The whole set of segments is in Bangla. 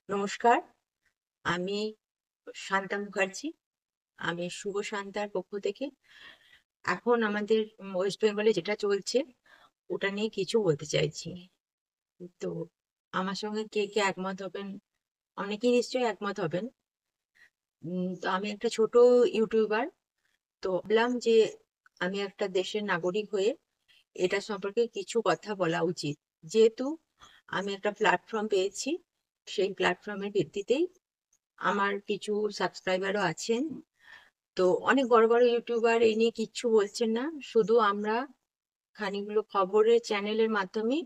নমস্কার, আমি শান্তা মুখার্জি। আমি শুভ শান্তার পক্ষ থেকে এখন আমাদের ওয়েস্ট বেঙ্গলে যেটা চলছে ওটা নিয়ে কিছু বলতে চাইছি। তো আমার সঙ্গে কে কে একমত হবেন? অনেকেই নিশ্চয়ই একমত হবেন। তো আমি একটা ছোট ইউটিউবার। তো ভাবলাম যে আমি একটা দেশের নাগরিক হয়ে এটা সম্পর্কে কিছু কথা বলা উচিত, যেহেতু আমি একটা প্ল্যাটফর্ম পেয়েছি। সেই প্ল্যাটফর্মের ভিত্তিতেই আমার কিছু সাবস্ক্রাইবারও আছেন। তো অনেক বড় বড় ইউটিউবার এই নিয়ে কিচ্ছু বলছেন না, শুধু আমরা খানিকগুলো খবরের চ্যানেলের মাধ্যমে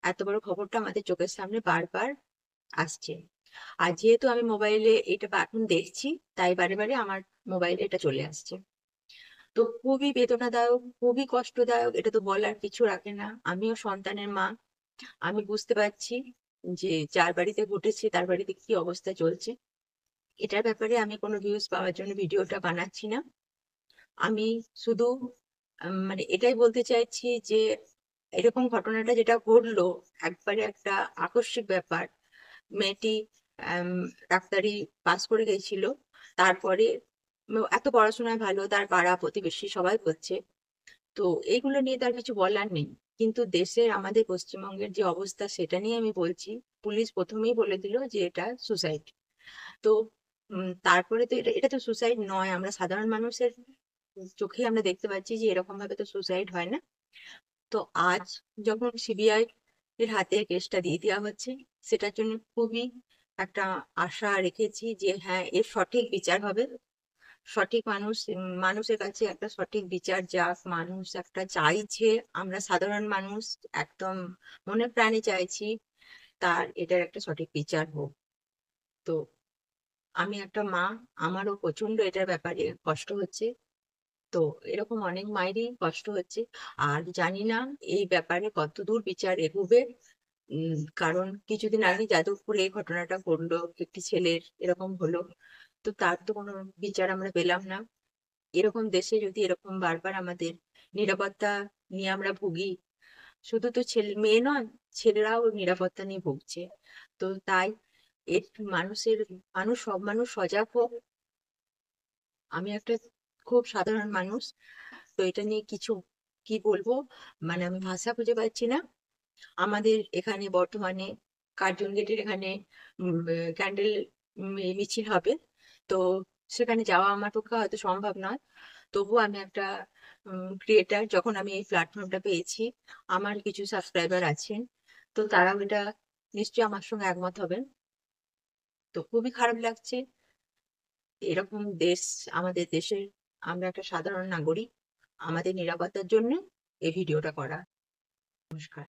এত বড় খবরটা আমাদের চোখের সামনে বারবার আসছে। আর যেহেতু আমি মোবাইলে এটা এখন দেখছি, তাই বারে বারে আমার মোবাইলে এটা চলে আসছে। তো খুবই বেদনাদায়ক, খুবই কষ্টদায়ক, এটা তো বলার কিছু রাখে না। আমিও সন্তানের মা, আমি বুঝতে পারছি যে যার বাড়িতে ঘটেছে তার বাড়িতে কি অবস্থা চলছে। এটার ব্যাপারে আমি কোনো ভিউজ পাওয়ার জন্য ভিডিওটা বানাচ্ছি না। আমি শুধু মানে এটাই বলতে চাইছি যে এরকম ঘটনাটা যেটা ঘটলো, একবারে একটা আকস্মিক ব্যাপার। মেয়েটি আম, ডাক্তারি পাস করে গেছিল। তারপরে এত পড়াশোনায় ভালো, তার পাড়া প্রতিবেশী সবাই করছে। তো এইগুলো নিয়ে তার কিছু বলার নেই। কিন্তু দেশের আমাদের পশ্চিমবঙ্গের যে অবস্থা সেটা নিয়ে আমি বলছি। পুলিশ প্রথমেই বলে দিল যে এটা সুসাইড। তো তারপরে তো এটা এটা তো সুসাইড নয়, আমরা সাধারণ মানুষের চোখে আমরা দেখতে পাচ্ছি যে এরকম ভাবে তো সুসাইড হয় না। তো আজ যখন সিবিআই এর হাতে কেসটা দিয়ে দেওয়া হচ্ছে, সেটার জন্য খুবই একটা আশা রেখেছি যে হ্যাঁ, এর সঠিক বিচার হবে। সঠিক মানুষের কাছে একটা সঠিক বিচার যাক, মানুষ একটা চাইছে। আমরা সাধারণ মানুষ একদম মনে প্রাণে চাইছি তার এটার একটা সঠিক বিচার হোক। তো আমি একটা মা, আমারও প্রচন্ড এটার ব্যাপারে কষ্ট হচ্ছে। তো এরকম অনেক মায়েরই কষ্ট হচ্ছে। আর জানি না এই ব্যাপারে কতদূর বিচার এগোবে। কারণ কিছুদিন আগে যাদবপুরে এই ঘটনাটা ঘটলো, একটি ছেলের এরকম হলো। তো তার তো কোনো বিচার আমরা পেলাম না। এরকম দেশে যদি এরকম বারবার আমাদের নিরাপত্তা নিয়ে আমরা ভুগি, শুধু তো ছেলে মেয়ে নয়, ছেলেরাও নিরাপত্তা নিয়ে ভুগছে। তো তাই এর মানুষের সব মানুষ সজাগ হোক। আমি একটা খুব সাধারণ মানুষ। তো এটা নিয়ে কিছু কি বলবো, মানে আমি ভাষা খুঁজে পাচ্ছি না। আমাদের এখানে বর্তমানে কার্জন গেটের এখানে ক্যান্ডেল মিছিল হবে। তো সেখানে যাওয়া আমার পক্ষে হয়তো সম্ভব নয়। তবুও আমি একটা ক্রিয়েটার, যখন আমি এই প্ল্যাটফর্মটা পেয়েছি, আমার কিছু সাবস্ক্রাইবার আছেন। তো তারাও এটা নিশ্চয়ই আমার সঙ্গে একমত হবেন। তো খুবই খারাপ লাগছে এরকম দেশ, আমাদের দেশের, আমরা একটা সাধারণ নাগরিক, আমাদের নিরাপত্তার জন্য এই ভিডিওটা করা। নমস্কার।